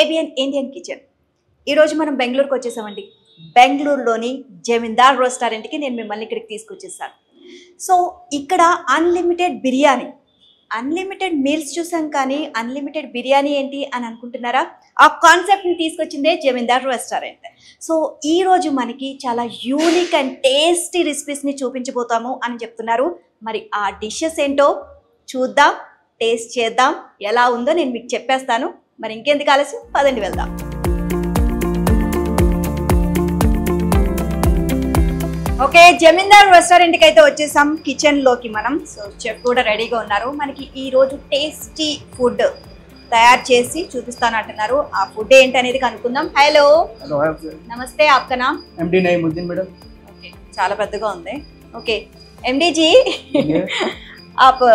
ABN Indian kitchen. ఈరోజు మనం బెంగళూరుకి వచ్చేసామండి. బెంగళూరులోని జమీందార్ రెస్టారెంట్కి నేను మిమ్మల్ని ఇక్కడికి తీసుకొచ్చేసాను. సో ఇక్కడ అన్లిమిటెడ్ బిర్యానీ, అన్లిమిటెడ్ మీల్స్ చూసాం, కానీ అన్లిమిటెడ్ బిర్యానీ ఏంటి అని అనుకుంటున్నారా? ఆ కాన్సెప్ట్ని తీసుకొచ్చిందే జమీందార్ రెస్టారెంట్. సో ఈరోజు మనకి చాలా యూనిక్ అండ్ టేస్టీ రెసిపీస్ని చూపించబోతాము అని చెప్తున్నారు. మరి ఆ డిషెస్ ఏంటో చూద్దాం, టేస్ట్ చేద్దాం. ఎలా ఉందో నేను మీకు చెప్పేస్తాను. మరి ఇంకెందుకు ఆలస్యం, పదండి వెళ్దాం. ఓకే, జమీందార్ రెస్టారెంట్కి అయితే వచ్చేసాం, కిచెన్లోకి మనం. సో చెఫ్ కూడా రెడీగా ఉన్నారు. మనకి ఈరోజు టేస్టీ ఫుడ్ తయారు చేసి చూపిస్తాను అంటున్నారు. ఆ ఫుడ్ ఏంటి అనేది కనుక్కుందాం. హలో, నమస్తే, ఆప్కా నామ్? ఎండి నయీముద్దీన్ మేడం. ఓకే, చాలా పెద్దగా ఉంది. ఓకే ఎండీజీ, ఆప్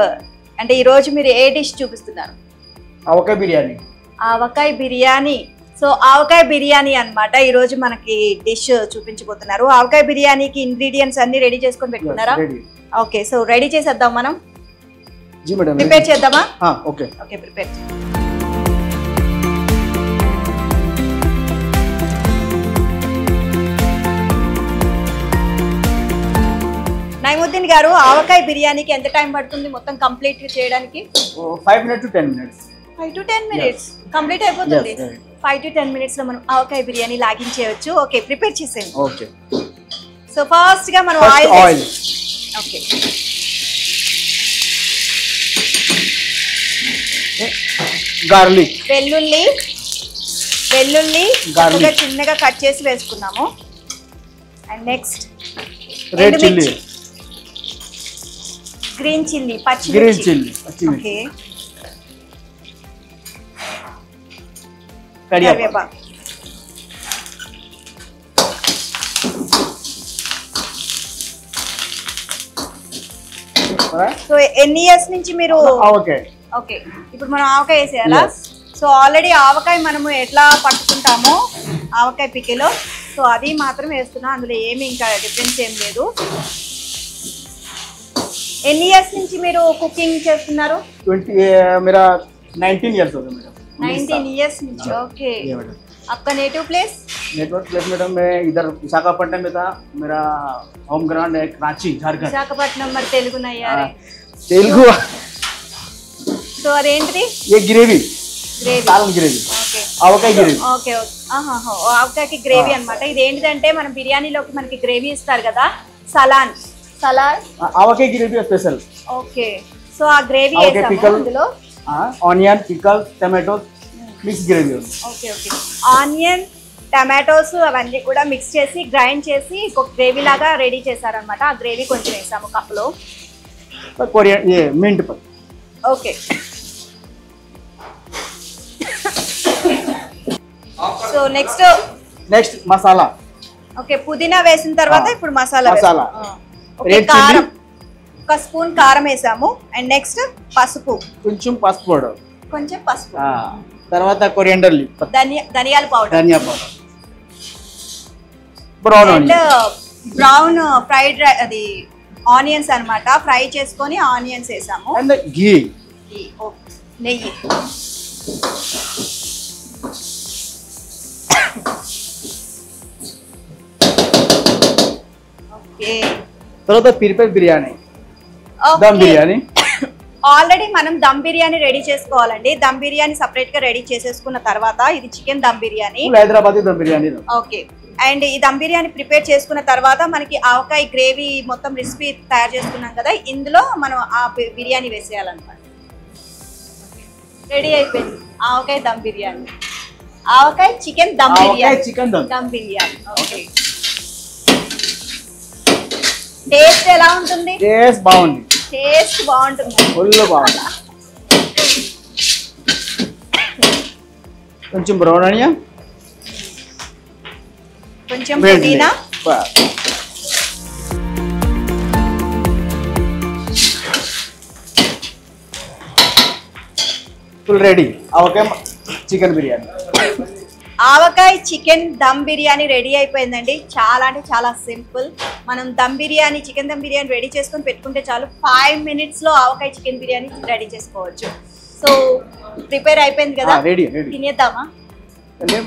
అంటే ఈరోజు మీరు ఏ డిష్ చూపిస్తున్నారు? ఆవకాయ బిర్యానీ. ఆవకాయ బిర్యానీ. సో ఆవకాయ బిర్యానీ అన్నమాట ఈరోజు మనకి డిష్ చూపించబోతున్నారు. ఆవకాయ బిర్యానీకి ఇంగ్రీడియంట్స్ అన్ని రెడీ చేసుకొని పెట్టుకున్నారా? ఓకే, సో రెడీ చేసేద్దాం మనం. జీ మేడం, ప్రిపేర్ చేద్దామా? Okay okay, prepare. నయీముద్దీన్ గారు, ఆవకాయ బిర్యానీకి ఎంత టైం పడుతుంది మొత్తం కంప్లీట్ చేయడానికి? 5 minutes to 10 minutes. 5 to 10 minutes complete అయిపోతుంది. 5 to 10 minutes లో మనం ఆవకాయ బిర్యానీ లాగించేయచ్చు. ఓకే, ప్రిపేర్ చేసేయండి. ఓకే, సో ఫస్ట్ గా మనం ఆయిల్. ఓకే, గార్లిక్, వెల్లుల్లి చిన్నగా కట్ చేసి వేసుకున్నాము. And next red chilli, green chilli, green chilli. Okay, కరివేపాకు. సో ఎన్ని ఇయర్స్ నుంచి మీరు? ఓకే, ఇప్పుడు మనం ఆవకాయ వేసేయాలా? సో ఆల్రెడీ ఆవకాయ మనము ఎట్లా పట్టుకుంటామో ఆవకాయ పికిలో, సో అది మాత్రం వేస్తున్నా, అందులో ఏమి ఇంకా డిఫరెన్స్ ఏం లేదు. ఎన్ని ఇయర్స్ నుంచి మీరు కుకింగ్ చేస్తున్నారు? 19 years हो गए मैडम. 19 years నుంచి. ఓకే, आपका नेटिव प्लेस? मैडम, मैं इधर विशाखापट्टनम में था. मेरा होम ग्राउंड है रांची, झारखंड. విశాఖపట్నం. మరి తెలుగు నయ్యారే? తెలుగు. సో అదేంటిది? ये ग्रेवी, గ్రేవీ. గ్రేవీ. ఓకే, ఆవకాయ గ్రేవీ. ఓకే, ఆవకాయకి గ్రేవీ అన్నమాట. ఇది ఏంటిదంటే మనం బిర్యానీలోకి మనకి గ్రేవీ ఇస్తారు కదా, సలాడ్. ఆవకాయ గ్రేవీ స్పెషల్. ఓకే, సో ఆ గ్రేవీ వేసాము అందులో. Onion, pickle, tomatoes mix gravy. Okay, onion, tomatoes అవన్నీ కూడా మిక్స్ చేసి గ్రైండ్ చేసి ఒక గ్రేవీ లాగా రెడీ చేశారనమాట. ఆ గ్రేవీ కొంచెం వేసాము కప్లో. Mint. Okay, so next masala. Okay, పుదీనా వేసిన తర్వాత ఇప్పుడు మసాలా. ఓకే, రెడ్ కారం, ఒక స్పూన్ కారం వేసాము. అండ్ నెక్స్ట్ పసుపు, కొంచెం పసుపు పౌడర్, కొంచెం పసుపు. తర్వాత కొరియండర్ లీఫ్, ధనియాల పౌడర్, ధనియా పౌడర్, బ్రౌన్ బ్రౌన్ ఫ్రైడ్ అది ఆనియన్స్ అన్నమాట. ఫ్రై చేసుకొని ఆనియన్స్ వేసాము. అండ్ ఘీ, నెయ్యి. ఓకే, తర్వాత ప్రిపేర్ బిర్యానీ, దమ్ బిర్యానీ. ఆల్రెడీ మనం దమ్ బిర్యానీ రెడీ చేసుకోవాలండి. దమ్ బిర్యానీ సపరేట్ గా రెడీ చేసేసుకున్న తర్వాత ఇది chicken dum biryani, Hyderabadi dum biryani. Okay, and ఈ దమ్ బిర్యానీ ప్రిపేర్ చేసుకున్న తర్వాత మనకి ఆవకాయ గ్రేవీ మొత్తం రెసిపీ తయారు చేసుకున్నాం కదా, ఇందులో మనం ఆ బిర్యానీ వేసేయాలన్నమాట. రెడీ అయిపోయింది ఆవకాయ దమ్ బిర్యానీ, ఆవకాయ chicken dum biryani. Dum biryani. Okay, taste ఎలా ఉంటుంది? టేస్ట్ బాగుంది. టేస్ట్ బాగుంటుంది, ఫుల్ బాగుంది. కొంచెం బ్రౌన్ ఆనియన్, కొంచెం పుదీనా. Full ready. ఆవకాయ చికెన్ బిర్యానీ. ఆవకాయ చికెన్ దమ్ బిర్యానీ రెడీ అయిపోయిందండి. చాలా అంటే చాలా సింపుల్. మనం దమ్ బిర్యానీ, చికెన్ దమ్ బిర్యానీ రెడీ చేసుకొని పెట్టుకుంటే చాలు, 5 minutes లో ఆవకాయ చికెన్ బిర్యానీ రెడీ చేసుకోవచ్చు. సో ప్రిపేర్ అయిపోయింది కదా, తినేద్దామా? ये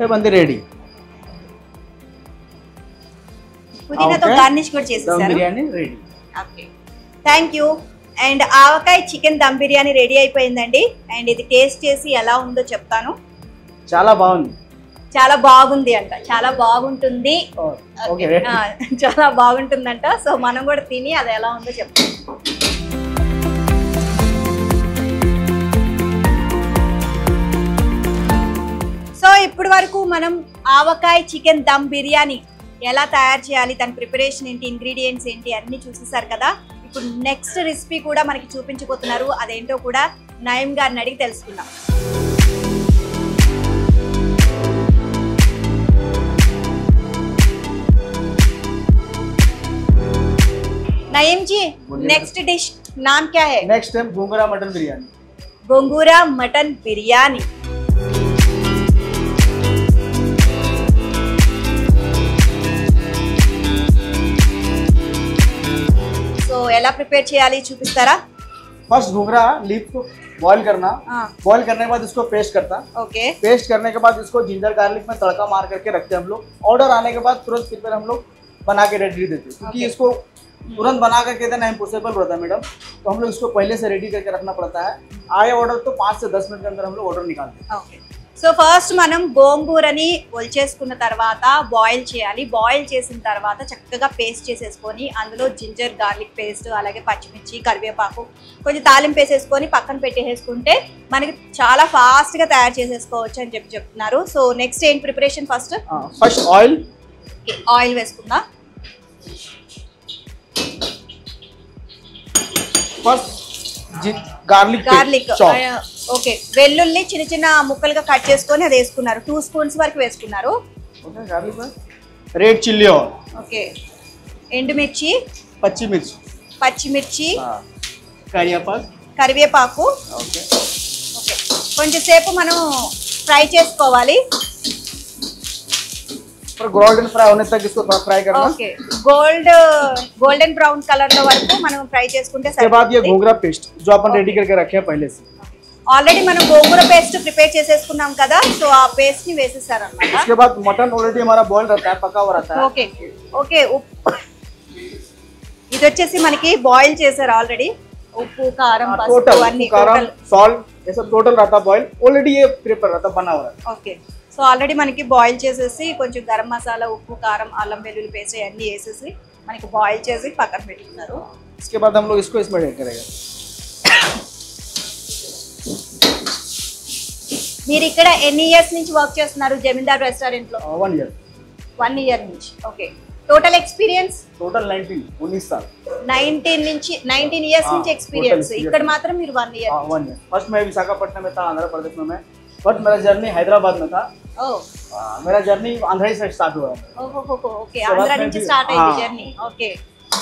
बंदी रेडी పుదీనాతో గార్నిష్ కూడా చేసేసారు. Dum biryani ready. Okay, thank you. And avakaya chicken dum biryani ready అయిపోయిందండి. అండ్ ఇది టేస్ట్ చేసి ఎలా ఉందో చెప్తాను. చాలా బాగుంది. చాలా బాగుంది అంట, చాలా బాగుంటుంది. ఓకే, చాలా బాగుంటుందంట. సో మనం కూడా తిని అది ఎలా ఉందో చెప్తాం. సో ఇప్పటి వరకు మనం ఆవకాయ చికెన్ దమ్ బిర్యానీ ఎలా తయారు చేయాలి, దాని ప్రిపరేషన్ ఏంటి, ఇంగ్రీడియంట్స్ ఏంటి అన్ని చూసేసారు కదా. ఇప్పుడు నెక్స్ట్ రెసిపీ కూడా మనకి చూపించబోతున్నారు. అదేంటో కూడా నయీం గారిని అడిగి తెలుసుకుందాం. नईम जी, नेक्स्ट डिश नाम क्या है? Next time gongura mutton biryani. Gongura mutton biryani. So ఎలా ప్రిపేర్ చేయాలి చూపిస్తారా? फर्स्ट घुंगरा लीफ को बॉईल करना. बॉईल करने के बाद इसको पेस्ट करता. ओके, पेस्ट करने के बाद इसको जिंजर गार्लिक में तड़का मार करके रखते हैं हम लोग. ऑर्डर आने के बाद तुरंत फिर हम लोग बना के रेडी देते हैं, क्योंकि इसको तुरंत बना करके देना इम्पॉसिबल होता है मैडम. तो हम लोग इसको पहले से रेडी करके रखना पड़ता है. आए ऑर्डर तो 5 से 10 मिनट के अंदर हम लोग ऑर्डर निकालते हैं. ఓకే. సో ఫస్ట్ మనం గోంగూరని ఒలిచేసుకున్న తర్వాత బాయిల్ చేయాలి. బాయిల్ చేసిన తర్వాత చక్కగా పేస్ట్ చేసేసుకొని అందులో జింజర్ గార్లిక్ పేస్ట్, అలాగే పచ్చిమిర్చి, కరివేపాకు, కొంచెం తాలింపు వేసేసుకొని పక్కన పెట్టేసుకుంటే మనకి చాలా ఫాస్ట్గా తయారు చేసేసుకోవచ్చు అని చెప్తున్నారు. సో నెక్స్ట్ ఏంటి ప్రిపరేషన్? First oil. ఆయిల్ వేసుకుందాం. First garlic. ఓకే, వెల్లుల్లి చిన్న చిన్న ముక్కలుగా కట్ చేసుకొని అది వేసుకున్నారు. 2 స్పూన్స్ వరకు వేసుకున్నారు. Red chilli. ఓకే, ఎండుమిర్చి, పచ్చిమిర్చి, కరివేపాకు. ఓకే, కొంచెం సేపు మనం ఫ్రై చేసుకోవాలి. गोल्डन फ्राई होने तक इसको थोड़ा फ्राई करना. ओके, गोल्डन ब्राउन कलर లో వరకు మనం ఫ్రై చేసుకుంటే సరిపోతుంది. के बाद ये घोंगरा पेस्ट जो अपन रेडी करके रखे हैं पहले से. ఆల్రెడీ మనం గోంగూర పేస్ట్ ప్రిపేర్ చేసేసుకున్నాం కదా. సో ఆ పేస్ట్ ని వేసేసారు అన్నమాట. उसके बाद मटन ऑलरेडी हमारा बॉईल रहता है, पका हुआ रहता है. ఓకే ఓకే, ఇది వచ్చేసి మనకి బాయిల్ చేశారు ఆల్రెడీ. ఉప్పు, కారం, పసుపు అన్ని टोटल साल्ट ये सब टोटल रहता बॉईल. ऑलरेडी ये प्रिपेयर रहता, बना हुआ है. ఓకే, సో ఆల్రెడీ మనకి బాయిల్ చేసేసి కొంచెం గరం మసాలా, ఉప్పు, కారం, అల్లం వెల్లుల్లి పేస్ట్ అన్నీ వేసేసి మనకి బాయిల్ చేసి పక్కన పెట్టుకున్నారు. इसके बाद हम लोग इसको इसमें ऐड करेंगे. మీరు ఇక్కడ ఎన్ని ఇయర్స్ నుంచి వర్క్ చేస్తున్నారు జమీందార్ రెస్టారెంట్ లో? 1 year. 1 ఇయర్ నుంచి. Okay, total experience? टोटल 19 साल. 19 ఇయర్స్ నుంచి ఎక్స్పీరియన్స్. ఇక్కడ మాత్రం మీరు 1 ఇయర్. 1 year. फर्स्ट मैं विशाखापट्टनम में था, आंध्र प्रदेश में मैं. बट मेरा जर्नी हैदराबाद में था. मेरा जर्नी आंध्र से स्टार्ट हुआ. ओके, आंध्र నుంచి స్టార్ట్ అయింది జర్నీ. ఓకే,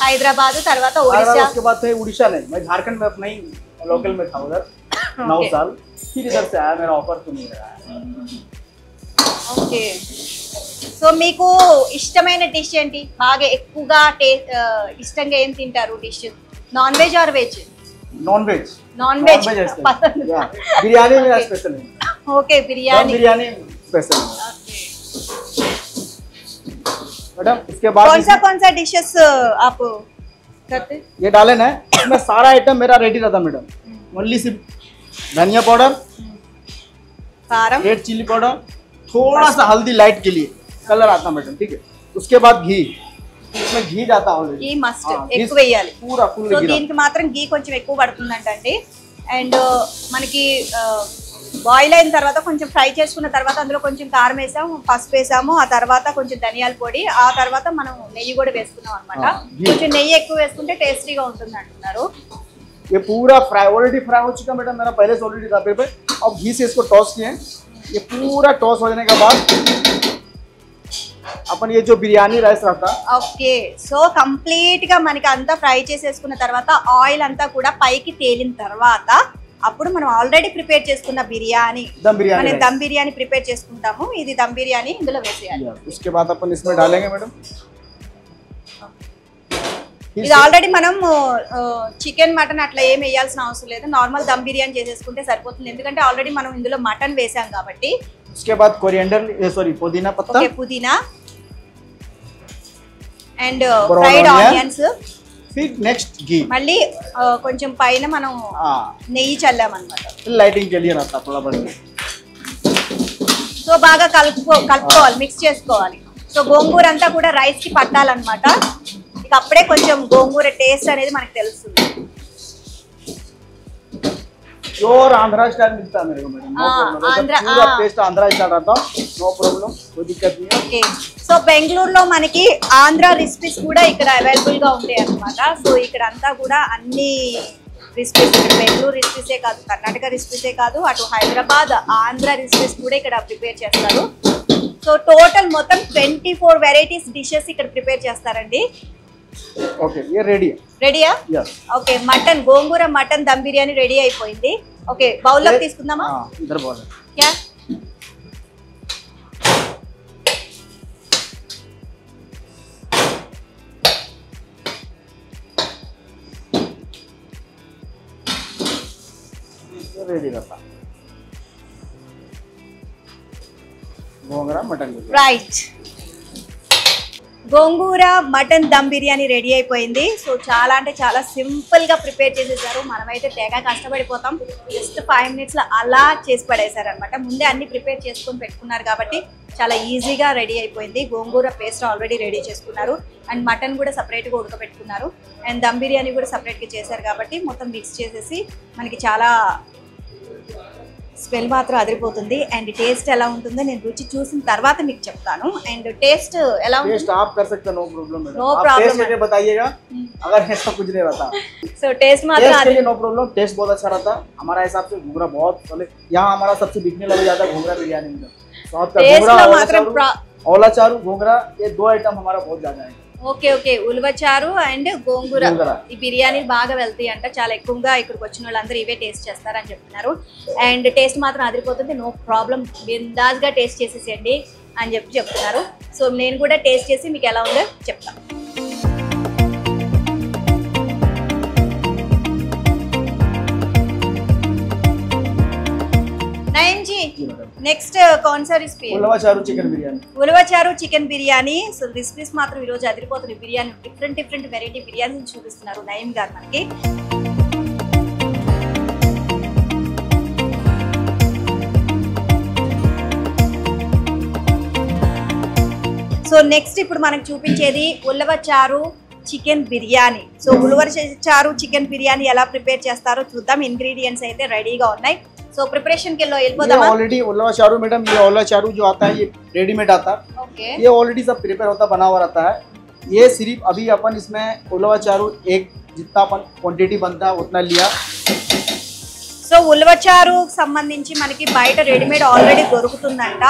హైదరాబాద్ తర్వాత ఒడిశా. उसके बाद फिर उड़ीसा नहीं, मैं झारखंड में अपना ही लोकल में था उधर 9 साल. फिर इधर से आया, मेरा ऑफर तो नहीं रहा. ఓకే, సో మీకు ఇష్టమైన డిష్ ఏంటి? బాగా ఎక్కువగా ఇష్టంగా ఏం తింటారు dish? Non veg or veg? Non veg. Biryani मेरा स्पेशल है. ओके, बिरयानी स्पेशल है मैडम. इसके बाद कौन सा डिशेस आप करते? ये डाले ना, इसमें सारा आइटम मेरा रेडी रहता मैडम. ओनली सिर्फ धनिया पाउडर, कारम, रेड चिली पाउडर, थोड़ा सा हल्दी लाइट के लिए कलर आता मैडम. ठीक है, उसके बाद घी. इसमें घी जाता ऑलरेडी. घी मस्ट ఎక్కువ వేయాలి. पूरा फुल సో దీనికి మాత్రం ఘీ కొంచెం ఎక్కువ పడుతుందంటండి. అండ్ మనకి బాయిల్ అయిన తర్వాత కొంచెం ఫ్రై చేసుకున్న తర్వాత అందులో కొంచెం కారం వేసాము, పసుపు వేసాము, ఆ తర్వాత కొంచెం ధనియాల పొడి, ఆ తర్వాత మనం నెయ్యి కూడా వేసుకున్నాం అనమాట. కొంచెం నెయ్యి ఎక్కువ వేసుకుంటే టేస్టీగా ఉంటుంది అంటున్నారు. ये पूरा फ्राई ऑलरेडी फ्राई हो चुका मैडम मेरा पहले से ऑलरेडी था पे. अब घी से इसको टॉस किए. ये पूरा टॉस हो जाने के बाद अपन ये जो बिरयानी राइस रहता ఓకే సో కంప్లీట్ గా మనకి అంతా ఫ్రై చేసేసుకున్న తర్వాత ఆయిల్ అంతా కూడా పైకి తేలిన తర్వాత అప్పుడు మనం ఆల్రెడీ ప్రిపేర్ చేసుకున్న బిర్యానీ दम बिरयानी మనం rice। దమ్ బిర్యానీ ప్రిపేర్ చేసుకుంటాము ఇది దమ్ బిర్యానీ ఇందులో వేసేయాలి उसके बाद अपन इसमें डालेंगे मैडम ఇది ఆల్రెడీ మనం చికెన్ మటన్ అట్లా ఏం వేయాల్సిన అవసరం లేదు నార్మల్ దమ్ బిర్యానీ చేసేసుకుంటే సరిపోతుంది ఎందుకంటే ఆల్రెడీ మనం ఇందులో మటన్ వేసాం కాబట్టి उसके बाद कोरिएंडर सॉरी पुदीना पत्ता ఓకే పుదీనా and Brown fried onion. Onions फिर नेक्स्ट घी మళ్ళీ కొంచెం పైన మనం నెయ్యి చల్లామన్నమాట लाइटिंग के लिए रहता थोड़ा बढ़िया సో బాగా కలుపుకోవాలి మిక్స్ చేసుకోవాలి సో గోంగూర అంతా కూడా రైస్ కి పట్టాలన్నమాట ఇక అప్పుడే కొంచెం గోంగూర టేస్ట్ అనేది మనకు తెలుస్తుంది प्योर आंध्रा स्टाइल मिलता है मेरे को मैडम आंध्रा, पूरा टेस्ट आंध्रा स्टाइल रहता नो प्रॉब्लम कोई दिक्कत नहीं है ఓకే సో బెంగళూరులో మనకి ఆంధ్ర రెసిపీస్ కూడా ఇక్కడ అవైలబుల్ గా ఉంటాయి అన్నమాట సో ఇక్కడ అంతా కూడా అన్ని రెసిపీస్ బెంగళూరు రెసిపీసే కాదు కర్ణాటక రెసిపీసే కాదు అటు హైదరాబాద్ ఆంధ్ర రెసిపీస్ కూడా ఇక్కడ ప్రిపేర్ చేస్తారు సో టోటల్ మొత్తం 24 వెరైటీస్ డిషెస్ ఇక్కడ ప్రిపేర్ చేస్తారండి ओके ये रेडी है రెడీయా यस ఓకే మటన్ గోంగూర మటన్ దమ్ బిర్యానీ రెడీ అయిపోయింది ఓకే బౌల్ లోకి తీసుకుందామా हाँ इधर बोल క్యా रेडी रहता गोंगरा मटन రైట్ గోంగూర మటన్ దమ్ బిర్యానీ రెడీ అయిపోయింది సో చాలా అంటే చాలా సింపుల్ గా ప్రిపేర్ చేసేసారు మనమైతే తెగ కష్టపడిపోతాం జస్ట్ 5 మినిట్స్ లో అలా చేసి పడేశారు అనమాట ముందే అన్ని ప్రిపేర్ చేసుకొని పెట్టుకున్నారు కాబట్టి చాలా ఈజీగా రెడీ అయిపోయింది గోంగూర పేస్ట్ ఆల్రెడీ రెడీ చేసుకున్నారు అండ్ మటన్ కూడా సపరేట్గా ఉడకబెట్టుకున్నారు అండ్ దమ్ బిర్యానీ కూడా సపరేట్గా చేశారు కాబట్టి మొత్తం మిక్స్ చేసేసి మనకి చాలా స్మెల్ మాత్రం అదిరిపోతుంది అండ్ టేస్ట్ ఎలా ఉంటుందో నేను రుచి చూసిన తర్వాత మీకు చెప్తాను అండ్ టేస్ట్ ఎలా टेस्ट ఉంటుంది आप कर सकते हो नो प्रॉब्लम मैडम No आप problem, टेस्ट करके बताइएगा अगर ऐसा कुछ नहीं रहता సో టేస్ట్ మాత్రం टेस्ट के అది लिए नो प्रॉब्लम टेस्ट बहुत अच्छा रहता हमारा हिसाब से घूंगरा बहुत चले यहाँ हमारा सबसे बिकने लगा जाता है घूंगरा बिरयानी में साउथ का టేస్ట్ घूंगरा లో औला మాత్రం चारू औला चारू घूंगरा ये दो आइटम हमारा बहुत ज्यादा है ఓకే ఓకే ఉలవచారు అండ్ గోంగూర గోంగూర. ఈ బిర్యానీ బాగా వెళ్తాయి అంట చాలా ఎక్కువగా ఇక్కడికి వచ్చిన వాళ్ళందరూ ఇవే టేస్ట్ చేస్తారని చెప్తున్నారు అండ్ టేస్ట్ మాత్రం అదిరిపోతుంది నో ప్రాబ్లం బిందాస్ గా టేస్ట్ చేసేసేయండి అని చెప్తున్నారు సో నేను కూడా టేస్ట్ చేసి మీకు ఎలా ఉందో చెప్తాను నయన్ జీ నెక్స్ట్ कौन सा रेसिपी है उलवा चारू चिकन बिरयानी ఉలవచారు చికెన్ బిర్యానీ సో రెసిపీస్ మాత్రం ఈ రోజు అదిరిపోతుంది బిర్యానీ డిఫరెంట్ వెరైటీ బిర్యానీ చూపిస్తున్నారు నయీం గారు మనకి సో నెక్స్ట్ ఇప్పుడు మనకు చూపించేది ఉలవచారు చికెన్ బిర్యానీ సో ఉలవచారు చికెన్ బిర్యానీ ఎలా ప్రిపేర్ చేస్తారో చూద్దాం ఇంగ్రీడియంట్స్ అయితే రెడీగా ఉన్నాయి సో ప్రిపరేషన్ కి వెళ్ళిపోదామా ऑलरेडी उलवा चारू मैडम ये उलवा चारू जो आता है ये रेडीमेड आता है ఓకే ये ऑलरेडी सब प्रिपेयर होता बना हुआ रहता है ये सिर्फ अभी अपन इसमें उलवा चारू एक जितना अपन क्वांटिटी बनता है उतना लिया సో ఉలవచారు సంబంధించి మనకి బయట రెడీమేడ్ ఆల్రెడీ దొరుకుతుందంట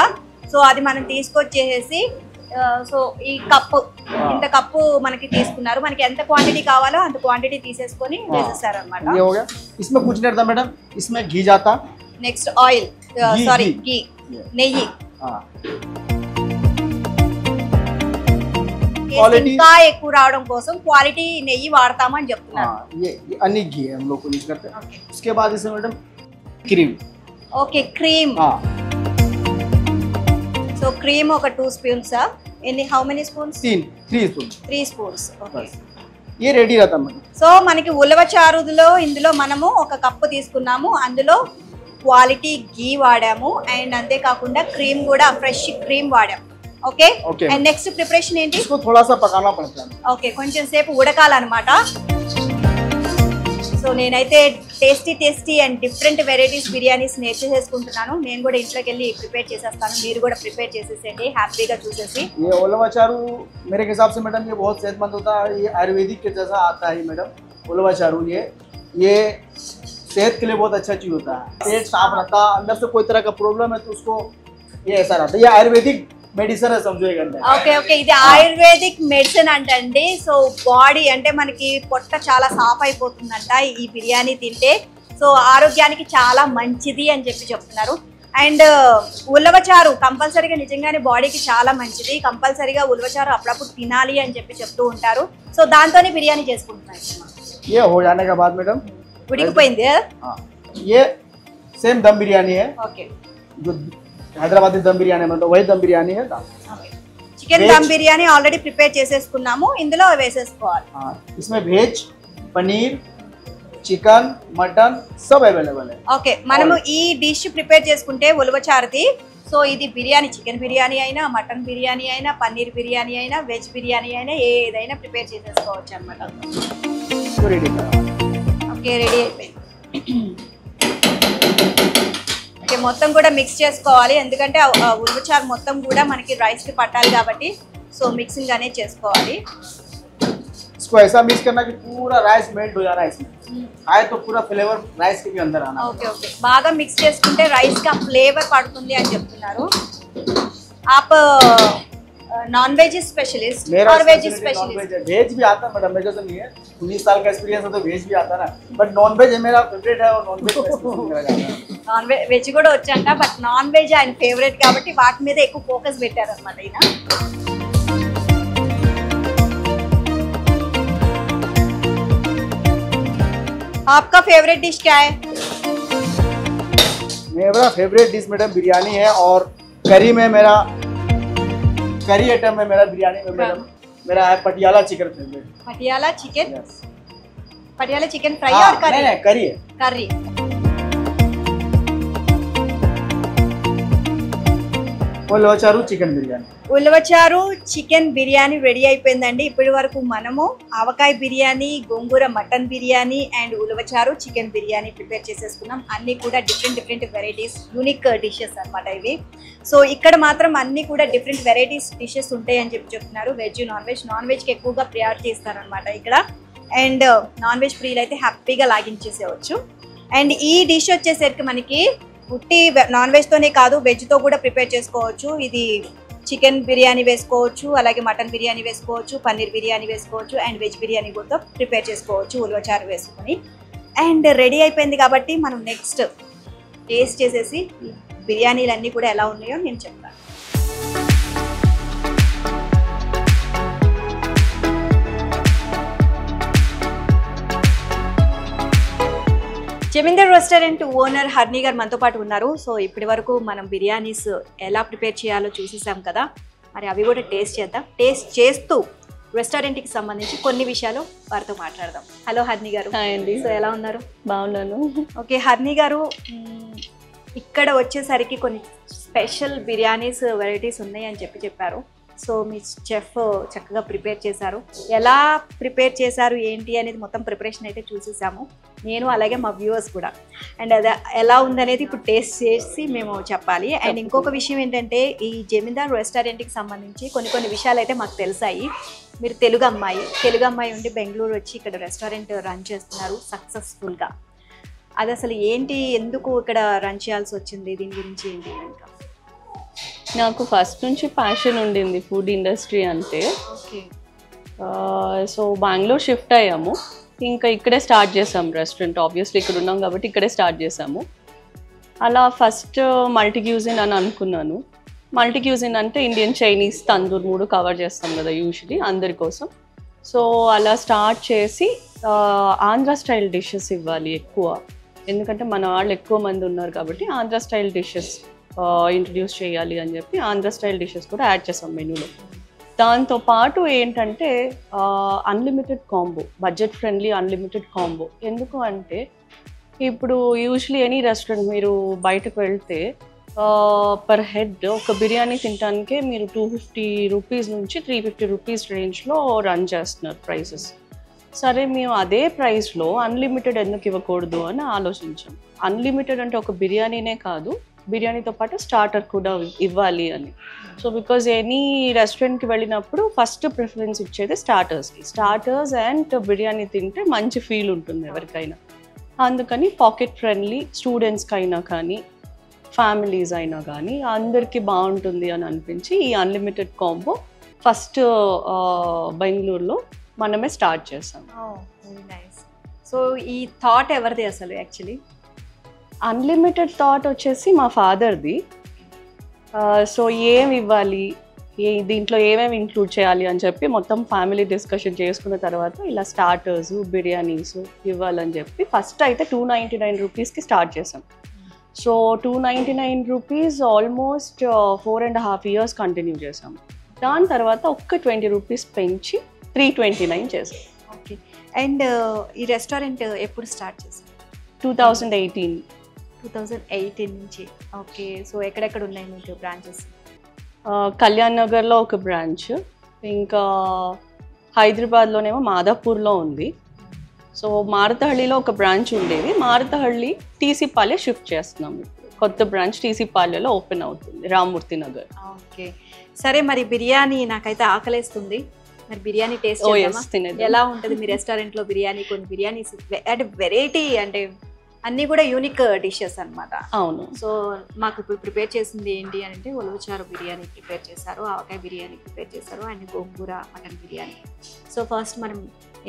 సో అది మనం తీసుకొచ్చేసి సో ఈ కప్పు ఇంత కప్పు మనకి తీసుకున్నారు మనకి ఎంత క్వాంటిటీ కావాలో అంత క్వాంటిటీ తీసేసుకొని వేసేస్తారు అనమాట ये हो गया इसमें कुछ नहीं रहता मैडम इसमें घी जाता నెక్స్ట్ ఆయిల్ ఘీ, సారీ ఘీ. ఘీ నెయ్యి हाँ Taste Quality- ఇంకా ఎక్కువ రావడం కోసం క్వాలిటీ నెయ్యి వాడతామని చెప్తున్నారు हाँ ये अन्य घी है हम लोग को यूज करते हैं उसके बाद इसमें मैडम क्रीम ఓకే క్రీమ్ हाँ సో క్రీమ్ ఒక 2 స్పూన్స్ ఎన్ని how many spoons 3 spoon 3 spoons okay बस ये रेडी रहता मैडम సో మనకి ఉలవచారులో ఇందులో మనము ఒక కప్పు తీసుకున్నాము అందులో క్వాలిటీ ఘీ వాడాము అండ్ అంతేకాకుండా క్రీమ్ కూడా ఫ్రెష్ క్రీమ్ వాడాము okay Okay. And next preparation ఏంటి इसको थोड़ा सा पकाना पड़ता है ఓకే కొంచెం సేపు ఉడకాలన్నమాట సో నేనైతే tasty and different varieties biryanis నేర్చేసుకుంటున్నాను నేను కూడా ఇంట్లోకి వెళ్ళి ప్రిపేర్ చేసేస్తాను మీరు కూడా ప్రిపేర్ చేసేసేయండి హ్యాపీగా చూసేసి ये उलवा चारू मेरे हिसाब से मैडम ये बहुत सेहतमंद होता है ये आयुर्वेदिक के जैसा आता है मैडम उलवा चारू ये सेहत के लिए बहुत अच्छा चीज़ होता है पेट साफ रहता है अंदर से कोई तरह का प्रॉब्लम है तो उसको ये ऐसा रहता है ये आयुर्वेदिक मेडिसिन है समझो एक घंटे ఓకే ఓకే ఇది ఆయుర్వేదిక్ మెడిసిన్ అంటండి. సో బాడీ అంటే మనకి పొట్ట చాలా సాఫ్ అయిపోతుందంట ఈ బిర్యానీ తింటే. సో ఆరోగ్యానికి చాలా మంచిది అని చెప్తున్నారు. అండ్ ఉలవచారు కంపల్సరీగా నిజంగానే బాడీకి చాలా మంచిది. కంపల్సరీగా ఉలవచారు అప్పుడప్పుడు తినాలి అని చెప్తూ ఉంటారు. సో దాంతోనే బిర్యానీ చేసుకుంటున్నారు. ये हो जाने के बाद मैडम ఉడికిపోయింది. ये सेम दम बिरयानी है ఓకే जो हैदराबादी दम बिरयानी मतलब वही दम बिरयानी है chicken dum biryani already prepare చేసేసుకున్నాము. ఇందులో వేసేసుకోవాలి. इसमें वेज पनीर चिकन मटन सब अवेलेबल है. ఓకే మనము ఈ డిష్ ప్రిపేర్ చేసుకుంటే ఉలవచారుది. సో ఇది బిర్యానీ చికెన్ బిర్యానీ అయినా మటన్ బిర్యానీ అయినా పన్నీర్ బిర్యానీ అయినా వెజ్ బిర్యానీ అయినా ఏదైనా ప్రిపేర్ చేసేసుకోవచ్చు అన్నమాట. ఓకే రెడీ అయిపోయింది. ఓకే మొత్తం కూడా మిక్స్ చేసుకోవాలి ఎందుకంటే ఉలవచారు మొత్తం కూడా మనకి రైస్కి పట్టాలి కాబట్టి సో మిక్సింగ్ అనేది చేసుకోవాలి. इसको ऐसा मिक्स करना कि पूरा राइस मेल्ट हो जाना है इसमें आए तो पूरा फ्लेवर राइस के भी अंदर आना. ఓకే ఓకే బాగా మిక్స్ చేసుకుంటే రైస్ కి ఆ ఫ్లేవర్ పడుతుంది అని చెప్తున్నారు. आप नॉन वेज स्पेशलिस्ट और वेज स्पेशलिस्ट? वेज भी आता है मैडम, मेरे को तो नहीं है, 19 साल का एक्सपीरियंस है तो वेज भी आता है ना, बट नॉन वेज मेरा फेवरेट है और नॉन वेज నాన్ వెజ్ కూడా వచ్చాక బట్ నాన్ వెజ్ ఆయన ఫేవరెట్ కాబట్టి వాటి మీద ఎక్కువ ఫోకస్ పెట్టారు అన్నమాట ఈయన. आपका फेवरेट डिश क्या है? मेरा फेवरेट डिश मैडम बिरयानी है और करी में मेरा करी आइटम में मेरा बिरयानी में मैडम मेरा है Patiala chicken favourite. Patiala chicken? Patiala chicken fry और करी? नहीं करी है. करी. ఉలవచారు చికెన్ బిర్యానీ. ఉలవచారు చికెన్ బిర్యానీ రెడీ అయిపోయిందండి. ఇప్పటి వరకు మనము ఆవకాయ biryani, gongura mutton biryani and ulavacharu chicken biryani prepare చేసేసుకున్నాం. అన్నీ కూడా డిఫరెంట్ వెరైటీస్ యూనిక్ డిషెస్ అన్నమాట ఇవి. సో ఇక్కడ మాత్రం అన్నీ కూడా డిఫరెంట్ వెరైటీస్ డిషెస్ ఉంటాయి అని చెప్తున్నారు. వెజ్ నాన్ వెజ్కి ఎక్కువగా ప్రియారిటీ ఇస్తారనమాట ఇక్కడ. అండ్ నాన్ వెజ్ ప్రియులు అయితే హ్యాపీగా లాగించేసేవచ్చు. అండ్ ఈ డిష్ వచ్చేసరికి మనకి ఉట్టి నాన్ వెజ్తోనే కాదు వెజ్తో కూడా ప్రిపేర్ చేసుకోవచ్చు. ఇది చికెన్ బిర్యానీ వేసుకోవచ్చు, అలాగే మటన్ బిర్యానీ వేసుకోవచ్చు, పన్నీర్ బిర్యానీ వేసుకోవచ్చు అండ్ వెజ్ బిర్యానీ కూడా ప్రిపేర్ చేసుకోవచ్చు ఉలవచారు వేసుకొని. అండ్ రెడీ అయిపోయింది కాబట్టి మనం నెక్స్ట్ టేస్ట్ చేసేసి బిర్యానీలు అన్నీ కూడా ఎలా ఉన్నాయో నేను చెప్తాను. జమీందార్ రెస్టారెంట్ ఓనర్ హర్ని గారు మనతో పాటు ఉన్నారు. సో ఇప్పటి వరకు మనం బిర్యానీస్ ఎలా ప్రిపేర్ చేయాలో చూసేసాం కదా, మరి అవి కూడా టేస్ట్ చేద్దాం. టేస్ట్ చేస్తూ రెస్టారెంట్కి సంబంధించి కొన్ని విషయాలు వారితో మాట్లాడదాం. హలో హర్ని గారు. హాయ్ అండి. సో ఎలా ఉన్నారు? బాగున్నాను. ఓకే హర్ని గారు, ఇక్కడ వచ్చేసరికి కొన్ని స్పెషల్ బిర్యానీస్ వెరైటీస్ ఉన్నాయి అని చెప్పారు. సో మీ చెఫ్ చక్కగా ప్రిపేర్ చేశారు. ఎలా ప్రిపేర్ చేశారు ఏంటి అనేది మొత్తం ప్రిపరేషన్ అయితే చూసేసాము నేను, అలాగే మా వ్యూవర్స్ కూడా. అండ్ అది ఎలా ఉందనేది ఇప్పుడు టేస్ట్ చేసి మేము చెప్పాలి. అండ్ ఇంకొక విషయం ఏంటంటే ఈ జమీందార్ రెస్టారెంట్కి సంబంధించి కొన్ని విషయాలు అయితే మాకు తెలిసాయి. మీరు తెలుగు అమ్మాయి ఉండి బెంగళూరు వచ్చి ఇక్కడ రెస్టారెంట్ రన్ చేస్తున్నారు సక్సెస్ఫుల్గా. అది అసలు ఏంటి, ఎందుకు ఇక్కడ రన్ చేయాల్సి వచ్చింది, దీని గురించి ఏంటి? ఇంకా నాకు ఫస్ట్ నుంచి ప్యాషన్ ఉండింది ఫుడ్ ఇండస్ట్రీ అంటే. ఓకే. సో బెంగళూరు షిఫ్ట్ అయ్యాము, ఇంకా ఇక్కడే స్టార్ట్ చేసాము రెస్టారెంట్. ఆబ్వియస్లీ ఇక్కడ ఉన్నాం కాబట్టి ఇక్కడే స్టార్ట్ చేసాము. అలా ఫస్ట్ మల్టీ క్యూజిన్ అని అనుకున్నాను. మల్టీ క్యూజిన్ అంటే ఇండియన్, చైనీస్, తందూర్ 3 కవర్ చేస్తాం కదా యూజువలీ అందరి కోసం. సో అలా స్టార్ట్ చేసి ఆంధ్ర స్టైల్ డిషెస్ ఇవ్వాలి ఎక్కువ, ఎందుకంటే మన వాళ్ళు ఎక్కువ మంది ఉన్నారు కాబట్టి ఆంధ్ర స్టైల్ డిషెస్ ఇంట్రడ్యూస్ చేయాలి అని చెప్పి ఆంధ్ర స్టైల్ డిషెస్ కూడా యాడ్ చేసాం మెనూలో. దాంతోపాటు ఏంటంటే unlimited combo, budget friendly unlimited combo. ఎందుకు అంటే ఇప్పుడు యూజువలీ ఎనీ రెస్టారెంట్ మీరు బయటకు వెళ్తే పర్ హెడ్ ఒక బిర్యానీ తినడానికే మీరు 250 రూపీస్ నుంచి 350 రూపీస్ రేంజ్లో రన్ చేస్తున్నారు ప్రైసెస్. సరే మేము అదే ప్రైస్లో అన్లిమిటెడ్ ఎందుకు ఇవ్వకూడదు అని ఆలోచించాం. అన్లిమిటెడ్ అంటే ఒక బిర్యానీనే కాదు, బిర్యానీతో పాటు స్టార్టర్ కూడా ఇవ్వాలి అని. సో బికాజ్ ఎనీ రెస్టారెంట్కి వెళ్ళినప్పుడు ఫస్ట్ ప్రిఫరెన్స్ ఇచ్చేది స్టార్టర్స్ అండ్ బిర్యానీ తింటే మంచి ఫీల్ ఉంటుంది ఎవరికైనా. అందుకని పాకెట్ ఫ్రెండ్లీ స్టూడెంట్స్కి అయినా కానీ ఫ్యామిలీస్ అయినా కానీ అందరికీ బాగుంటుంది అని అనిపించి ఈ అన్లిమిటెడ్ కాంబో ఫస్ట్ బెంగళూరులో మనమే స్టార్ట్ చేసాం. Very nice. సో ఈ థాట్ ఎవరిది అసలు యాక్చువల్లీ? అన్లిమిటెడ్ థాట్ వచ్చేసి మా ఫాదర్ది. సో ఏమి ఇవ్వాలి, దీంట్లో ఏమేమి ఇంక్లూడ్ చేయాలి అని చెప్పి మొత్తం ఫ్యామిలీ డిస్కషన్ చేసుకున్న తర్వాత ఇలా స్టార్టర్స్, బిర్యానీస్ ఇవ్వాలని చెప్పి ఫస్ట్ అయితే 299 రూపీస్కి స్టార్ట్ చేసాం. So 299 rupees almost 4.5 years continue చేసాం. దాని తర్వాత ఒక్క 20 రూపీస్ పెంచి 329 చేసాం. ఓకే. అండ్ ఈ రెస్టారెంట్ ఎప్పుడు స్టార్ట్ చేసాం? 2018 నుంచి. ఓకే. సో ఎక్కడెక్కడ ఉన్నాయి మీకు బ్రాంచెస్? కళ్యాణ్ నగర్లో ఒక బ్రాంచ్, ఇంకా హైదరాబాద్లోనేమో మాదాపూర్లో ఉంది. సో మారుతహళ్ళిలో ఒక బ్రాంచ్ ఉండేది, మారుతహళ్ళి టీసీపాలె షిఫ్ట్ చేస్తున్నాం. కొత్త బ్రాంచ్ టీసీపాలెలో ఓపెన్ అవుతుంది, రామ్మూర్తి నగర్. ఓకే. సరే, మరి బిర్యానీ నాకైతే ఆకలేస్తుంది. మరి బిర్యానీ టేస్ట్ ఎలా ఉంటుంది మీ రెస్టారెంట్లో? బిర్యానీ కొన్ని బిర్యానీస్ అంటే వెరైటీ, అంటే అన్నీ కూడా యూనిక్ డిషెస్ అన్నమాట. అవును. సో మాకు ఇప్పుడు ప్రిపేర్ చేసింది ఏంటి అంటే ఉలవచారు బిర్యానీ ప్రిపేర్ చేశారు, ఆవకాయ బిర్యానీ ప్రిపేర్ చేశారు, and gongura mutton biryani. So first మనం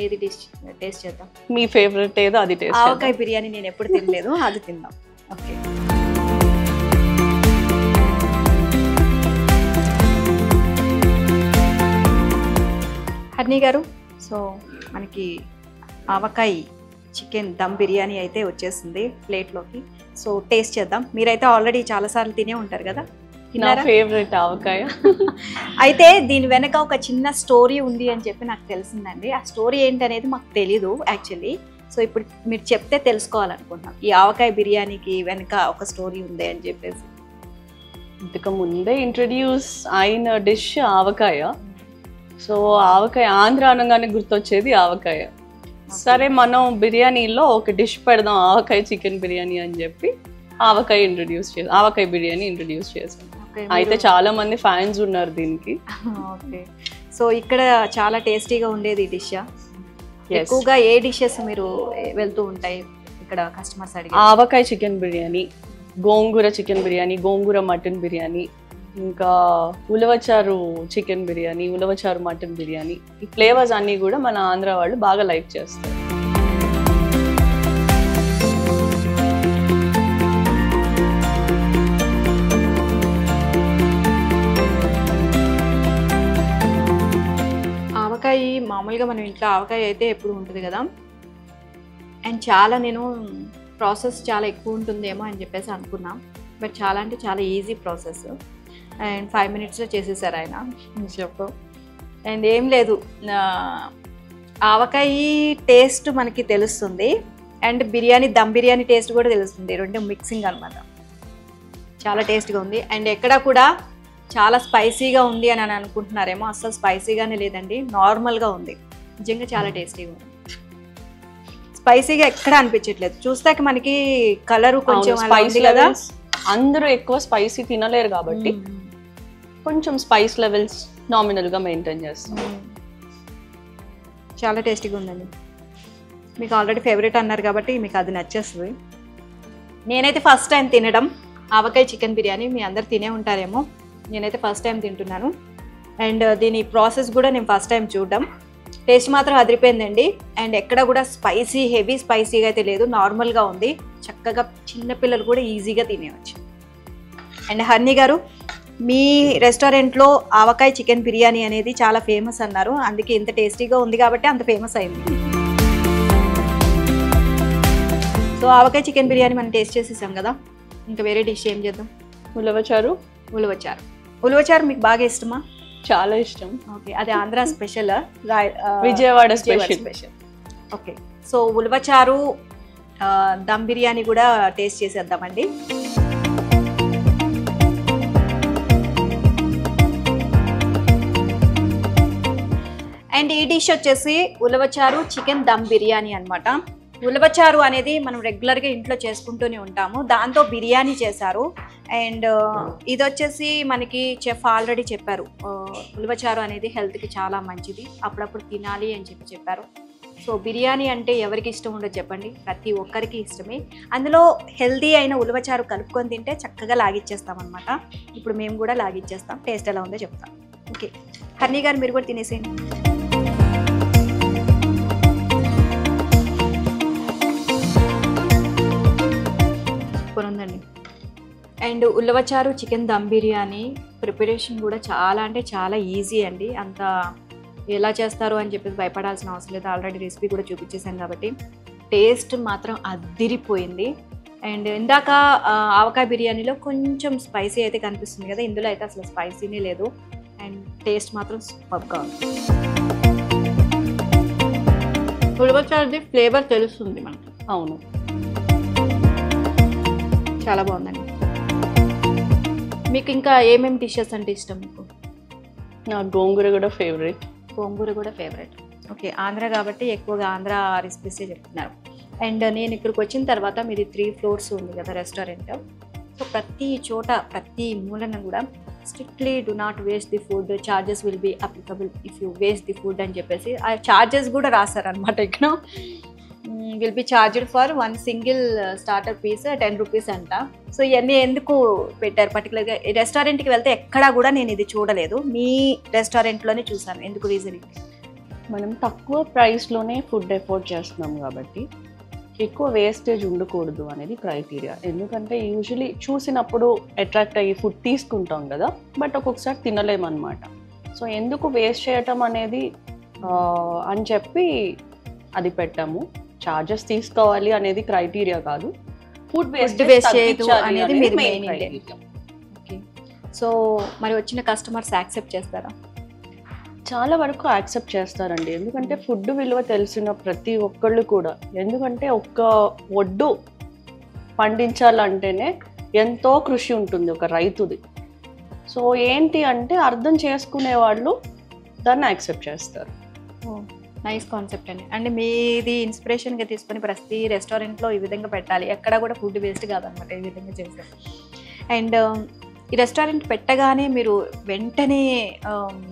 ఏది డిష్ టేస్ట్ చేద్దాం? మీ ఫేవరెట్ ఏదో అది టేస్ట్. ఆవకాయ బిర్యానీ నేను ఎప్పుడు తినలేదు, అది తిందాం. ఓకే. హర్ని గారు, సో మనకి ఆవకాయ చికెన్ దమ్ బిర్యానీ అయితే వచ్చేసింది ప్లేట్లోకి. సో టేస్ట్ చేద్దాం. మీరైతే ఆల్రెడీ చాలాసార్లు తినే ఉంటారు కదా? నా ఫేవరెట్ ఆవకాయ. అయితే దీని వెనక ఒక చిన్న స్టోరీ ఉంది అని చెప్పి నాకు తెలిసిందండి. ఆ స్టోరీ ఏంటనేది మాకు తెలీదు యాక్చువల్లీ. సో ఇప్పుడు మీరు చెప్తే తెలుసుకోవాలనుకుంటున్నాం. ఈ ఆవకాయ బిర్యానీకి వెనక ఒక స్టోరీ ఉంది అని చెప్పేసి. ఇంతకు ముందే ఇంట్రడ్యూస్ అయిన డిష్ ఆవకాయ. సో ఆవకాయ ఆంధ్ర అనగానే గుర్తొచ్చేది ఆవకాయ. సరే, మనం బిర్యానీలో ఒక డిష్ పెడదాం, ఆవకాయ చికెన్ బిర్యానీ అని చెప్పి ఆవకాయ బిర్యానీ ఇంట్రడ్యూస్ చేసాం. అయితే చాలా మంది ఫ్యాన్స్ ఉన్నారు దీనికి. ఓకే. సో ఇక్కడ చాలా టేస్టీగా ఉండేది ఈ డిష్. ఎక్కువగా ఏ డిషెస్ మీరు వెళ్తూ ఉంటాయి ఇక్కడ కస్టమర్స్ అడిగి? ఆవకాయ చికెన్ బిర్యానీ, గోంగూర చికెన్ బిర్యానీ, గోంగూర మటన్ బిర్యానీ, ఇంకా ఉలవచారు చికెన్ బిర్యానీ, ఉలవచారు మటన్ బిర్యానీ. ఈ ఫ్లేవర్స్ అన్నీ కూడా మన ఆంధ్ర వాళ్ళు బాగా లైక్ చేస్తారు. ఆవకాయ మామూలుగా మనం ఇంట్లో ఆవకాయ అయితే ఎప్పుడు ఉంటుంది కదా, అండ్ చాలా నేను ప్రాసెస్ చాలా ఎక్కువ ఉంటుందేమో అని చెప్పేసి అనుకున్నాం. బట్ చాలా అంటే చాలా ఈజీ ప్రాసెస్, అండ్ 5 minutesలో చేసేసారు ఆయన చెప్పు. అండ్ ఏం లేదు, ఆవకాయ టేస్ట్ మనకి తెలుస్తుంది, అండ్ బిర్యానీ దమ్ బిర్యానీ టేస్ట్ కూడా తెలుస్తుంది. రెండు మిక్సింగ్ అనమాట. చాలా టేస్ట్గా ఉంది. అండ్ ఎక్కడ కూడా చాలా స్పైసీగా ఉంది అని అనుకుంటున్నారేమో, అసలు స్పైసీగానే లేదండి, నార్మల్గా ఉంది. నిజంగా చాలా టేస్టీగా ఉంది. స్పైసీగా ఎక్కడ అనిపించట్లేదు. చూస్తాక మనకి కలరు కొంచెం స్పైసీ కదా, అందరూ ఎక్కువ స్పైసీ తినలేరు కాబట్టి కొంచెం స్పైస్ లెవెల్స్ నామినల్గా మెయింటైన్ చేస్తాం. చాలా టేస్టీగా ఉందండి. మీకు ఆల్రెడీ ఫేవరెట్ అన్నారు కాబట్టి మీకు అది నచ్చేస్తుంది. నేనైతే ఫస్ట్ టైం తినడం ఆవకాయ చికెన్ బిర్యానీ. మీ అందరు తినే ఉంటారేమో, నేనైతే ఫస్ట్ టైం తింటున్నాను. అండ్ దీని ప్రాసెస్ కూడా నేను ఫస్ట్ టైం చూడడం. టేస్ట్ మాత్రం అదిరిపోయిందండి. అండ్ ఎక్కడ కూడా స్పైసీ, హెవీ స్పైసీగా అయితే లేదు, నార్మల్గా ఉంది. చక్కగా చిన్నపిల్లలు కూడా ఈజీగా తినేవచ్చు. అండ్ హర్ని గారు, మీ రెస్టారెంట్లో ఆవకాయ చికెన్ బిర్యానీ అనేది చాలా ఫేమస్ అన్నారు, అందుకే ఇంత టేస్టీగా ఉంది కాబట్టి అంత ఫేమస్ అయింది. సో ఆవకాయ చికెన్ బిర్యానీ మనం టేస్ట్ చేసేసాం కదా, ఇంకా వేరే డిష్ ఏం చేద్దాం? ఉలవచారు. ఉలవచారు మీకు బాగా ఇష్టమా? చాలా ఇష్టం. ఓకే. అది Andhra special, Vijayawada special. Okay. So ఉలవచారు దమ్ బిర్యానీ కూడా టేస్ట్ చేసేద్దామండి. అండ్ ఈ డిష్ వచ్చేసి ఉలవచారు చికెన్ దమ్ బిర్యానీ అనమాట. ఉలవచారు అనేది మనం రెగ్యులర్గా ఇంట్లో చేసుకుంటూనే ఉంటాము, దాంతో బిర్యానీ చేశారు. అండ్ ఇది వచ్చేసి మనకి చెఫ్ ఆల్రెడీ చెప్పారు, ఉలవచారు అనేది హెల్త్కి చాలా మంచిది, అప్పుడప్పుడు తినాలి అని చెప్పారు. సో బిర్యానీ అంటే ఎవరికి ఇష్టం ఉండదు చెప్పండి, ప్రతి ఒక్కరికి ఇష్టమే. అందులో హెల్దీ అయిన ఉలవచారు కలుపుకొని తింటే చక్కగా లాగిచ్చేస్తాం అనమాట. ఇప్పుడు మేము కూడా లాగిచ్చేస్తాం, టేస్ట్ ఎలా ఉందో చెప్తాం. ఓకే హర్ని గారు, మీరు కూడా తినేసేయండి. సూపర్ ఉందండి. And ulavacharu chicken dum biryani preparation కూడా చాలా అంటే చాలా ఈజీ అండి. అంత ఎలా చేస్తారు అని చెప్పేసి భయపడాల్సిన అవసరం లేదు, ఆల్రెడీ రెసిపీ కూడా చూపించేసాం కాబట్టి. టేస్ట్ మాత్రం అద్దిరిపోయింది. అండ్ ఇందాక ఆవకాయ బిర్యానీలో కొంచెం స్పైసీ అయితే కనిపిస్తుంది కదా, ఇందులో అయితే అసలు స్పైసీనే లేదు. అండ్ టేస్ట్ మాత్రం సూపర్గా ఉంది. ఉలవచారుది ఫ్లేవర్ తెలుస్తుంది మనకి. అవును, చాలా బాగుందండి. మీకు ఇంకా ఏమేమి డిషెస్ అంటే ఇష్టం మీకు? నాకు గోంగూర కూడా ఫేవరెట్. గోంగూర కూడా ఫేవరెట్. ఓకే, ఆంధ్ర కాబట్టి ఎక్కువగా ఆంధ్ర రెసిపీసే చెప్తున్నారు. అండ్ నేను ఇక్కడికి వచ్చిన తర్వాత మీది 3 floors ఉంది కదా రెస్టారెంట్. సో ప్రతి చోట ప్రతి మూలన కూడా strictly do not waste the food, charges will be applicable if you waste the food అని చెప్పేసి ఆ చార్జెస్ కూడా రాస్తారనమాట. ఇక్కడ will be charged for 1 single starter piece 10 rupees అంట. సో ఇవన్నీ ఎందుకు పెట్టారు పర్టికులర్గా? ఈ రెస్టారెంట్కి వెళ్తే ఎక్కడా కూడా నేను ఇది చూడలేదు, మీ రెస్టారెంట్లోనే చూసాను. ఎందుకు రీజన్? మనం తక్కువ ప్రైస్లోనే ఫుడ్ ఎఫోర్డ్ చేస్తున్నాం కాబట్టి ఎక్కువ వేస్టేజ్ ఉండకూడదు అనేది క్రైటీరియా. ఎందుకంటే యూజువలీ చూసినప్పుడు అట్రాక్ట్ అయ్యి ఫుడ్ తీసుకుంటాం కదా, బట్ ఒక్కొక్కసారి తినలేమన్నమాట. సో ఎందుకు వేస్ట్ చేయటం అనేది అని చెప్పి అది పెట్టాము. చార్జెస్ తీసుకోవాలి అనేది క్రైటీరియా కాదు, ఫుడ్ వేస్ట్ చేయదు అనేది మీరు మెయిన్ క్రైటీరియా. ఓకే, సో మరి వచ్చిన కస్టమర్స్ యాక్సెప్ట్ చేస్తారా? చాలా వరకు యాక్సెప్ట్ చేస్తారండి, ఎందుకంటే ఫుడ్ విలువ తెలిసిన ప్రతి ఒక్కళ్ళు కూడా. ఎందుకంటే ఒక్క ఒడ్డు పండించాలంటేనే ఎంతో కృషి ఉంటుంది ఒక రైతుది. సో ఏంటి అంటే అర్థం చేసుకునే వాళ్ళు దాన్ని యాక్సెప్ట్ చేస్తారు. నైస్ కాన్సెప్ట్ అండి. అంటే మీది ఇన్స్పిరేషన్గా తీసుకొని ప్రతి రెస్టారెంట్లో ఈ విధంగా పెట్టాలి, ఎక్కడ కూడా ఫుడ్ వేస్ట్ కాదనమాట, ఈ విధంగా చేస్తారు. అండ్ ఈ రెస్టారెంట్ పెట్టగానే మీరు వెంటనే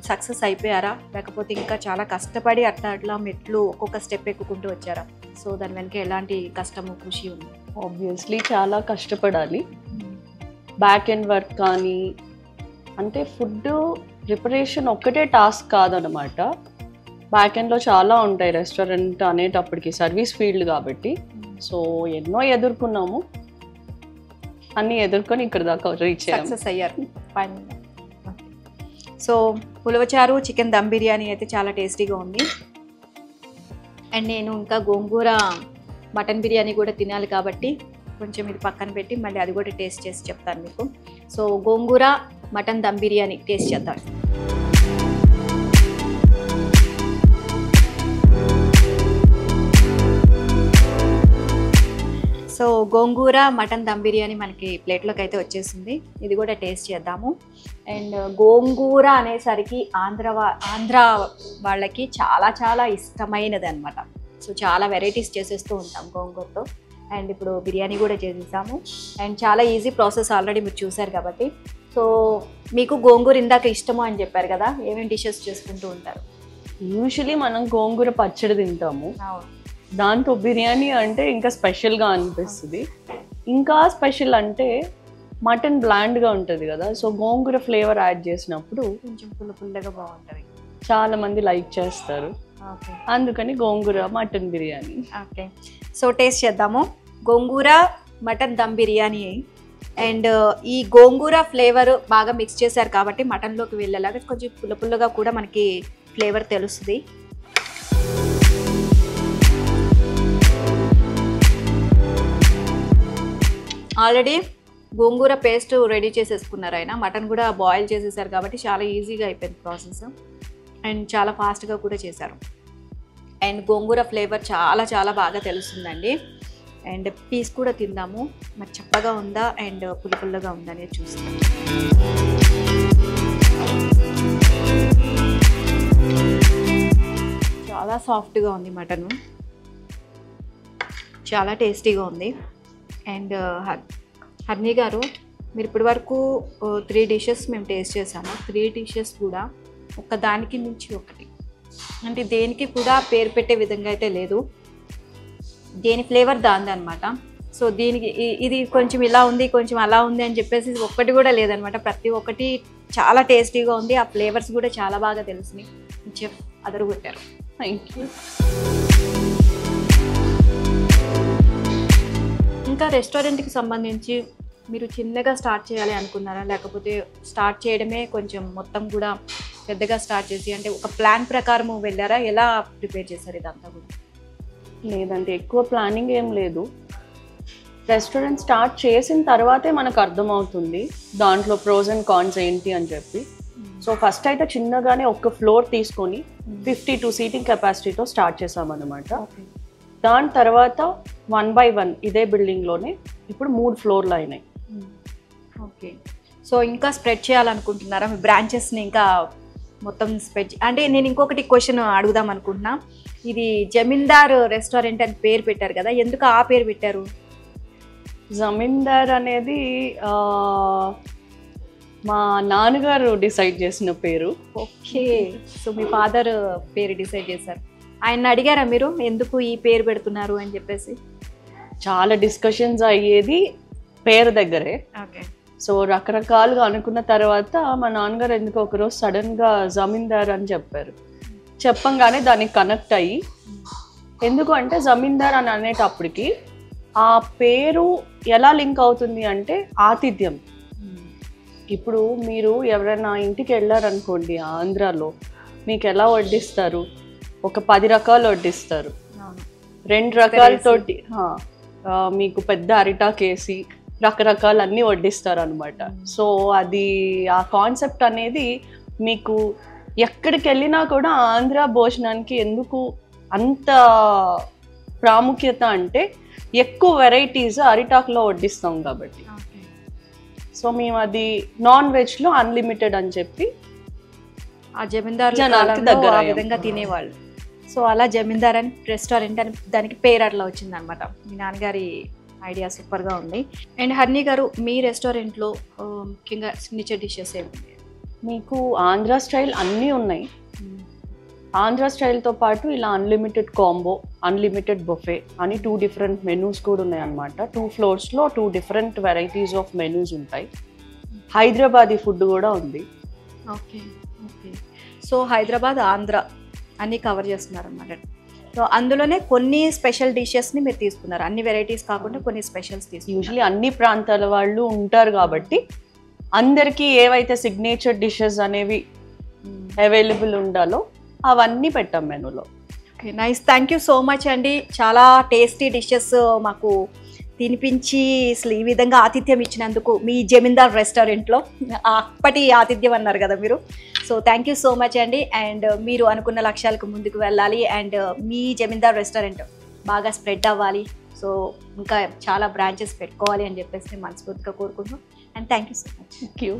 సక్సెస్ అయిపోయారా, లేకపోతే ఇంకా చాలా కష్టపడి అట్లా మెట్లు ఒక్కొక్క స్టెప్ ఎక్కుకుంటూ వచ్చారా? సో దాని వెనక ఎలాంటి కష్టము కృషి ఉంది? ఆబ్వియస్లీ చాలా కష్టపడాలి. బ్యాక్ ఎండ్ వర్క్ కానీ, అంటే ఫుడ్ ప్రిపరేషన్ ఒక్కటే టాస్క్ కాదనమాట. బ్యాక్ ఎండ్లో చాలా ఉంటాయి రెస్టారెంట్ అనేటప్పటికి, సర్వీస్ ఫీల్డ్ కాబట్టి. సో ఎన్నో ఎదుర్కొన్నాము, అన్నీ ఎదుర్కొని ఇక్కడ దాకా రీచ్ సక్సెస్ అయ్యారు ఫైనల్గా. సో ఉలవచారు చికెన్ దమ్ బిర్యానీ అయితే చాలా టేస్టీగా ఉంది. అండ్ నేను ఇంకా గోంగూర మటన్ బిర్యానీ కూడా తినాలి కాబట్టి కొంచెం ఇది పక్కన పెట్టి మళ్ళీ అది కూడా టేస్ట్ చేసి చెప్తాను మీకు. సో గోంగూర మటన్ దమ్ బిర్యానీ టేస్ట్ చేద్దాం. సో గోంగూర మటన్ దమ్ బిర్యానీ మనకి ప్లేట్లోకి అయితే వచ్చేసింది, ఇది కూడా టేస్ట్ చేద్దాము. అండ్ గోంగూర అనేసరికి ఆంధ్ర వాళ్ళకి చాలా చాలా ఇష్టమైనది అనమాట. సో చాలా వెరైటీస్ చేసేస్తూ ఉంటాం గోంగూరతో. అండ్ ఇప్పుడు బిర్యానీ కూడా చేసేసాము. అండ్ చాలా ఈజీ ప్రాసెస్, ఆల్రెడీ మీరు చూసారు కాబట్టి. సో మీకు గోంగూర ఇందాక ఇష్టము అని చెప్పారు కదా, ఏమేమి డిషెస్ చేసుకుంటూ ఉంటారు? యూజువలీ మనం గోంగూర పచ్చడి తింటాము, అవును. దాంతో బిర్యానీ అంటే ఇంకా స్పెషల్గా అనిపిస్తుంది. ఇంకా స్పెషల్ అంటే మటన్ బ్లాండ్గా ఉంటుంది కదా, సో గోంగూర ఫ్లేవర్ యాడ్ చేసినప్పుడు కొంచెం పుల్లగా బాగుంటుంది, చాలా మంది లైక్ చేస్తారు. ఓకే, అందుకని gongura mutton biryani. Okay, so taste చేద్దాము గోంగూర మటన్ దమ్ బిర్యానీ. అండ్ ఈ గోంగూర ఫ్లేవర్ బాగా మిక్స్ చేశారు కాబట్టి మటన్లోకి వెళ్ళేలాగా కొంచెం పుల్లగా కూడా మనకి ఫ్లేవర్ తెలుస్తుంది. ఆల్రెడీ గోంగూర పేస్ట్ రెడీ చేసేసుకున్నారు ఆయన, మటన్ కూడా బాయిల్ చేసేసారు కాబట్టి చాలా ఈజీగా అయిపోయింది ప్రాసెస్. అండ్ చాలా ఫాస్ట్గా కూడా చేశారు. అండ్ గోంగూర ఫ్లేవర్ చాలా చాలా బాగా తెలుస్తుందండి. అండ్ పీస్ కూడా తిందాము, మరి చప్పగా ఉందా అండ్ పుల్లగా ఉందా అనేది చూస్తాం. చాలా సాఫ్ట్గా ఉంది మటను, చాలా టేస్టీగా ఉంది. అండ్ హర్ని గారు, మీరు ఇప్పటి వరకు 3 dishes మేము టేస్ట్ చేసాము. 3 dishes కూడా ఒకదానికి మించి ఒకటి అంటే దేనికి కూడా పేరు పెట్టే విధంగా అయితే లేదు, దేని ఫ్లేవర్ దాంది అనమాట. సో దీనికి ఇది కొంచెం ఇలా ఉంది, కొంచెం అలా ఉంది అని చెప్పేసి ఒక్కటి కూడా లేదనమాట. ప్రతి ఒక్కటి చాలా టేస్టీగా ఉంది, ఆ ఫ్లేవర్స్ కూడా చాలా బాగా తెలిసినాయి. చెఫ్ అదరగొట్టారు. Thank you. ఇంకా రెస్టారెంట్కి సంబంధించి మీరు చిన్నగా స్టార్ట్ చేయాలి అనుకున్నారా, లేకపోతే స్టార్ట్ చేయడమే కొంచెం మొత్తం కూడా పెద్దగా స్టార్ట్ చేసి అంటే ఒక ప్లాన్ ప్రకారం వెళ్ళారా, ఎలా ప్రిపేర్ చేశారు ఇదంతా కూడా? లేదంటే ఎక్కువ ప్లానింగ్ ఏం లేదు. రెస్టారెంట్ స్టార్ట్ చేసిన తర్వాతే మనకు అర్థమవుతుంది దాంట్లో ప్రోస్ అండ్ కాన్స్ ఏంటి అని చెప్పి. సో ఫస్ట్ అయితే చిన్నగానే ఒక ఫ్లోర్ తీసుకొని 52 సీటింగ్ కెపాసిటీతో స్టార్ట్ చేసామన్నమాట. దాని తర్వాత 1 by 1 ఇదే బిల్డింగ్లోనే ఇప్పుడు 3 ఫ్లోర్లు అయినాయి. ఓకే. సో ఇంకా స్ప్రెడ్ చేయాలనుకుంటున్నారా మీ బ్రాంచెస్ని? ఇంకా మొత్తం స్ప్రెడ్ అంటే నేను ఇంకొకటి క్వశ్చన్ అడుగుదాం అనుకుంటున్నా. ఇది జమీందార్ రెస్టారెంట్ అని పేరు పెట్టారు కదా, ఎందుకు ఆ పేరు పెట్టారు? జమీందార్ అనేది మా నాన్నగారు డిసైడ్ చేసిన పేరు. ఓకే. సో మీ ఫాదర్ పేరు డిసైడ్ చేశారు. ఆయన అడిగారా మీరు ఎందుకు ఈ పేరు పెడుతున్నారు అని చెప్పేసి? చాలా డిస్కషన్స్ అయ్యేది పేరు దగ్గరే. ఓకే. సో రకరకాలుగా అనుకున్న తర్వాత మా నాన్నగారు ఎందుకు ఒకరోజు సడన్గా జమీందార్ అని చెప్పారు. చెప్పంగానే దానికి కనెక్ట్ అయ్యి, ఎందుకు అంటే జమీందార్ అని అనేటప్పటికి ఆ పేరు ఎలా లింక్ అవుతుంది అంటే ఆతిథ్యం. ఇప్పుడు మీరు ఎవరైనా ఇంటికి వెళ్ళారనుకోండి ఆంధ్రాలో, మీకు ఎలా వడ్డిస్తారు? ఒక 10 రకాలు వడ్డిస్తారు, 2 రకాలతోటి మీకు పెద్ద అరిటాకేసి రకరకాలు అన్నీ వడ్డిస్తారు అనమాట. సో అది ఆ కాన్సెప్ట్ అనేది మీకు ఎక్కడికి వెళ్ళినా కూడా ఆంధ్ర భోజనానికి ఎందుకు అంత ప్రాముఖ్యత అంటే ఎక్కువ వెరైటీస్ అరిటాకులో వడ్డిస్తాం కాబట్టి. సో మేము అది నాన్ వెజ్లో అన్లిమిటెడ్ అని చెప్పి ఆ జమీందార్ దగ్గర ఆ విధంగా తినేవాళ్ళు. సో అలా జమీందార్ అని రెస్టారెంట్ అని దానికి పేరు అట్లా వచ్చింది అనమాట. మీ నాన్నగారి ఐడియా సూపర్గా ఉంది. అండ్ హర్ని గారు, మీ రెస్టారెంట్లో ముఖ్యంగా సిగ్నేచర్ డిషెస్ ఏమి? మీకు ఆంధ్ర స్టైల్ అన్నీ ఉన్నాయి. ఆంధ్ర స్టైల్తో పాటు ఇలా అన్లిమిటెడ్ కాంబో, అన్లిమిటెడ్ బుఫే అని 2 డిఫరెంట్ మెనూస్ కూడా ఉన్నాయి అన్నమాట. 2 ఫ్లోర్స్లో 2 డిఫరెంట్ వెరైటీస్ ఆఫ్ మెనూస్ ఉంటాయి. హైదరాబాదీ ఫుడ్ కూడా ఉంది. Okay. Okay. So Hyderabad, Andhra అన్నీ కవర్ చేస్తున్నారు అన్నమాట. సో అందులోనే కొన్ని స్పెషల్ డిషెస్ని మీరు తీసుకున్నారు, అన్ని వెరైటీస్ కాకుండా కొన్ని స్పెషల్స్ తీసుకున్నారు. యూజువలీ అన్ని ప్రాంతాల వాళ్ళు ఉంటారు కాబట్టి అందరికీ ఏవైతే సిగ్నేచర్ డిషెస్ అనేవి అవైలబుల్ ఉండాలో అవన్నీ పెట్టాం మెనూలో. Okay, nice. Thank you so much అండి. చాలా టేస్టీ డిషెస్ మాకు తినిపించి అసలు ఈ విధంగా ఆతిథ్యం ఇచ్చినందుకు మీ జమీందార్ రెస్టారెంట్లో, అప్పటి ఆతిథ్యం అన్నారు కదా మీరు. So thank you so much అండి. అండ్ మీరు అనుకున్న లక్ష్యాలకు ముందుకు వెళ్ళాలి అండ్ మీ జమీందార్ రెస్టారెంట్ బాగా స్ప్రెడ్ అవ్వాలి. సో ఇంకా చాలా బ్రాంచెస్ పెట్టుకోవాలి అని చెప్పేసి మనస్ఫూర్తిగా కోరుకుంటున్నాం. And thank you so much. Thank you.